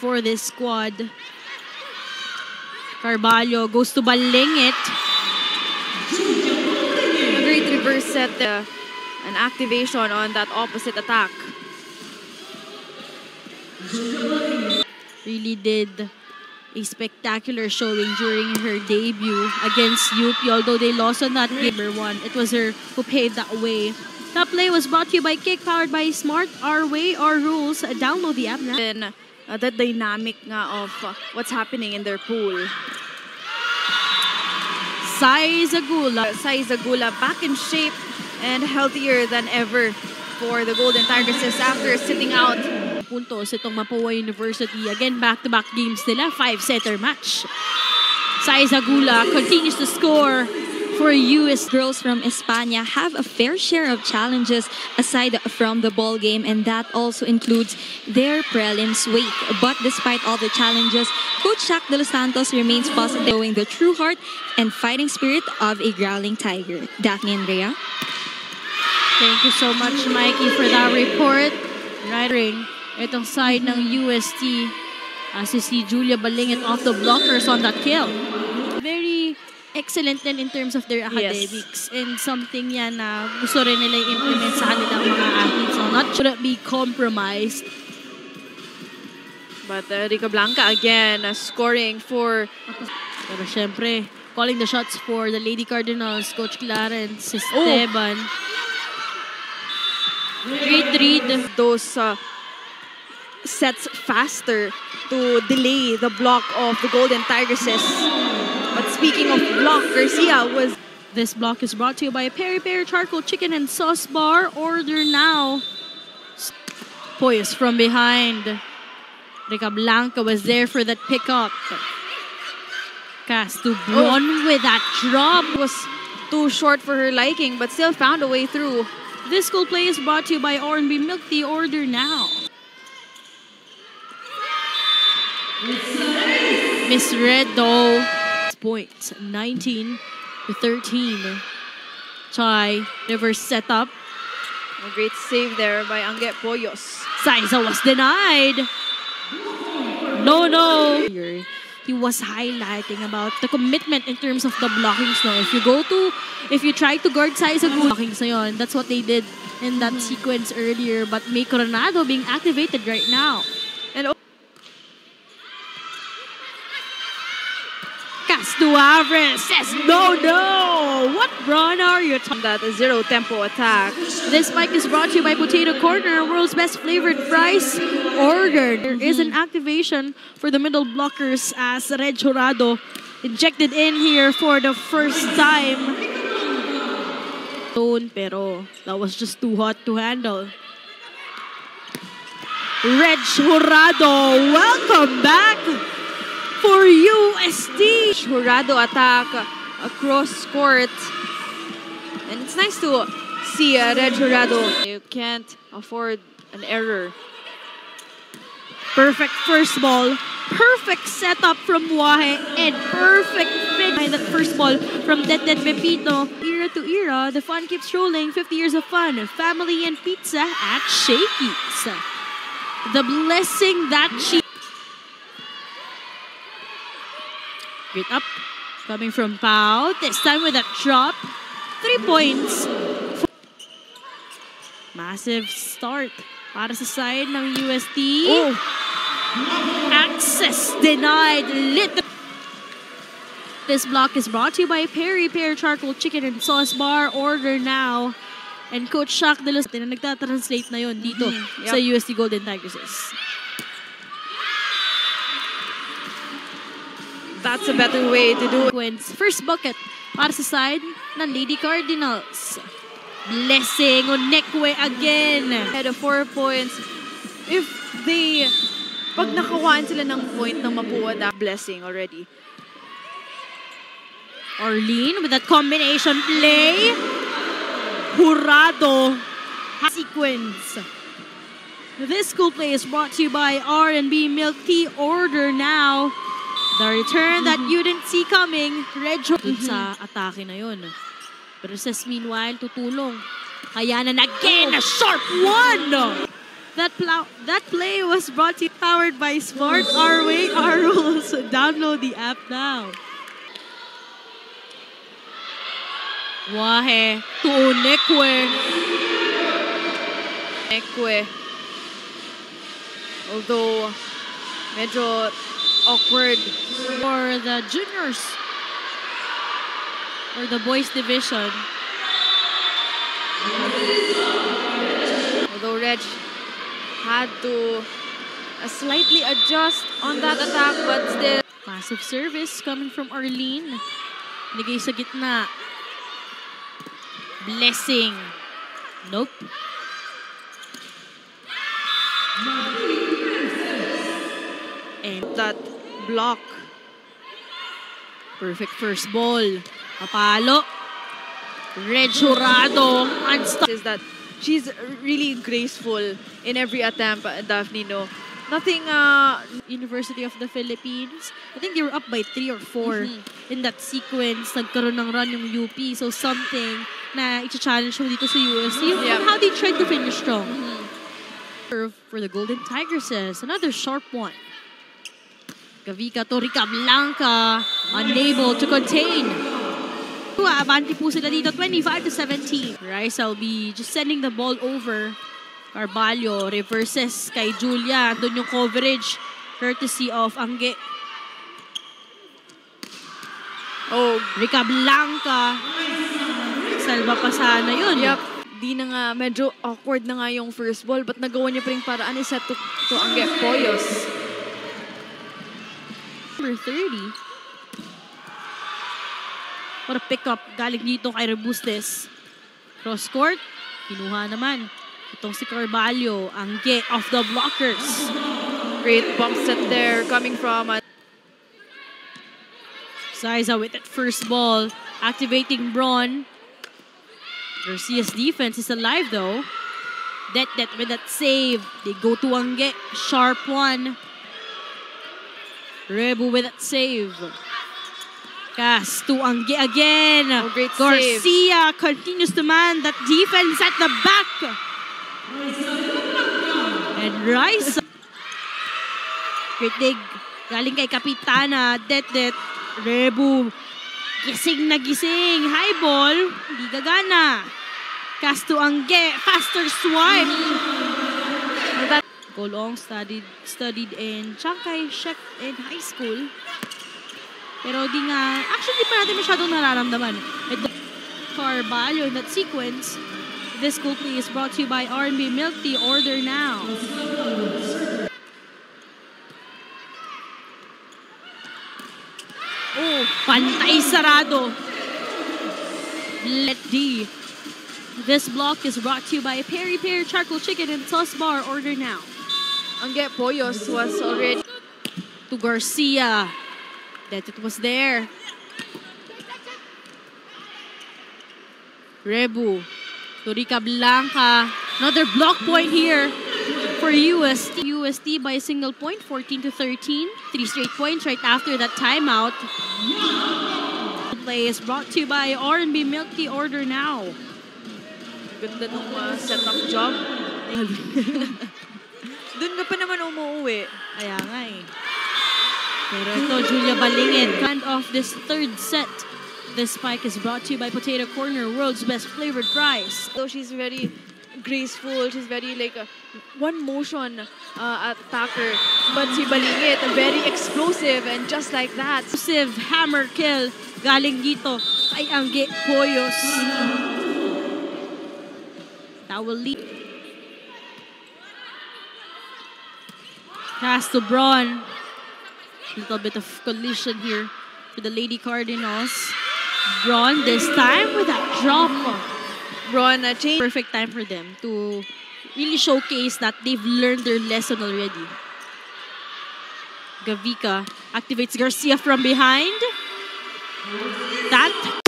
for this squad. Carvalho goes to Balingit. A great reverse set, an activation on that opposite attack. Really did a spectacular showing during her debut against UP. Although they lost on that game, it was her who paved that way. That play was brought to you by Kick, powered by Smart. Our way, our rules. Download the app now. And the dynamic nga of what's happening in their pool. Sai Zagula back in shape and healthier than ever for the Golden Tigresses after sitting out. Puntos itong Mapua University. Again, back-to-back games nila. 5-setter match. Sai Zagula continues to score for US. Girls from España have a fair share of challenges aside from the ball game, and that also includes their prelims week. But despite all the challenges, Coach Shaq De Los Santos remains positive, showing the true heart and fighting spirit of a growling tiger. Daphne and Rhea. Thank you so much, Mikey, for that report. Right, itong side ng UST. Si Julia Balingit off the blockers on that kill. Very excellent din in terms of their academics. Yes. And something yan na gusto rin nila i-implement sa kanilang mga athletes. So not should be compromised. But Rica Blanca again scoring for... Pero syempre, calling the shots for the Lady Cardinals, Coach Clarence Esteban. Great read. Those sets faster to delay the block of the Golden Tigresses. But speaking of block, Garcia was... This block is brought to you by Peri Peri Charcoal Chicken and Sauce Bar. Order now. Poise from behind. Rica Blanca was there for that pickup. Castubron with that drop. Was too short for her liking, but still found a way through. This school play is brought to you by R&B Milk Tea. Order now. Miss Red though. Points 19-13. Chai reverse setup. A great save there by Anget Poyos. Saiza was denied. No. He was highlighting about the commitment in terms of the blockings. No, if you try to guard Saiza blockings na yon, that's what they did in that sequence earlier. But May Coronado being activated right now. And Castuavres says no. What run are you talking about? That zero tempo attack. This spike is brought to you by Potato Corner, world's best flavored fries. Ordered. There is an activation for the middle blockers as Red Jurado injected in here for the first time. Pero that was just too hot to handle. Red Jurado, welcome back for UST. Jurado attack across court. And it's nice to see Red Jurado. You can't afford an error. Perfect first ball. Perfect setup from Wahe. And perfect fit by that first ball from Det Pepito. Era to era, the fun keeps rolling. 50 years of fun, family, and pizza at Shakey's. The blessing that she... Great up. Coming from Pau. This time with a drop. 3 points. Massive start para sa side ng UST. Oh. Access denied. This block is brought to you by Peri Peri Charcoal Chicken and Sauce Bar. Order now. And Coach Shaq De Los Santos na nagtatranslate na yun dito sa UST Golden Tigresses. That's a better way to do it. First bucket para sa side ng Lady Cardinals. Blessing Onekwe again. Head of 4 points. If they... Pag nakawaan sila ng point ng Mapua, that blessing already. Arlene with that combination play. Jurado sequence. This school play is brought to you by R&B Milk Tea. Order now. The return that you didn't see coming. Red sa atake na yun. Pero says meanwhile, tutulong. Kaya na again, a sharp one! That play was brought to you powered by Smart Our Way, Our Rules. Download the app now. Wahe to Nekwe. Ekwe. Although, medyo awkward. For the juniors. Or the boys division. Although Reg had to slightly adjust on that attack, but still. Massive service coming from Arlene. Nigay sa gitna. Blessing. Nope. And That block. perfect first ball. Papalo. Red Jurado. Is that she's really graceful in every attempt, Daphne, no? Nothing, University of the Philippines. I think they were up by 3 or 4 in that sequence. Nagkaroon ng run yung UP. So something na i-challenge mo dito sa USC. Yeah. How they tried to finish strong. Serve for the Golden Tigresses. Another sharp one. Gavika Torica Blanca unable to contain. Abante po sila dito, 25-17. Rice will be just sending the ball over. Carvalho reverses kay Julia. Doon yung coverage courtesy of Angge. oh, Rica Blanca. Salva pa sana yun. yep. Di na nga, medyo awkward na nga yung first ball, but nagawa niya pa rin paraan isa to Angge Poyos. Number 30. What a pickup galing dito kay Rebustes. Cross court, kinuha naman. Itong si Carvalho, Angge off the blockers. Great bump set there coming from Saiza with that first ball, activating Braun. Garcia's defense is alive though. Det with that save. They go to Angge, sharp one. Rebu with that save. Cas to Angge again. Oh, great Garcia continues to man that defense at the back. And Rice. Great dig. Galing kay Kapitana. Det. Rebu. Gising na gising. High ball. Hindi gagana. Cas to Angge. Faster swipe. Golong studied in Chiang Kai-shek in high school. Pero di nga, actually di pa natin masyadong nararamdaman. Carvalho in that sequence. This school play is brought to you by R&B Milk Tea. Order now. Oh, pantay sarado. Let D. This block is brought to you by Peri Peri Charcoal Chicken and Sauce Bar. Order now. Angge Poyos was already To Garcia. That it was there. Rebu. Torica Blanca. Another block point here for UST. UST by a single point, 14-13. 3 straight points right after that timeout. Play is brought to you by R&B Milk Tea. Order now. ganda nung setup job. Doon ka pa naman umuwi. Kaya nga eh. Pero ito, Julia Balingin. Hand off this third set. This spike is brought to you by Potato Corner, world's best flavored fries. So she's very graceful. She's very like a one motion attacker. But si Balingit, very explosive and just like that. Explosive hammer kill galing dito kay Angge Poyos. That will lead. Pass to Braun. Little bit of collision here for the Lady Cardinals. Braun this time with that drop. Braun change. Perfect time for them to really showcase that they've learned their lesson already. Gavika activates Garcia from behind. That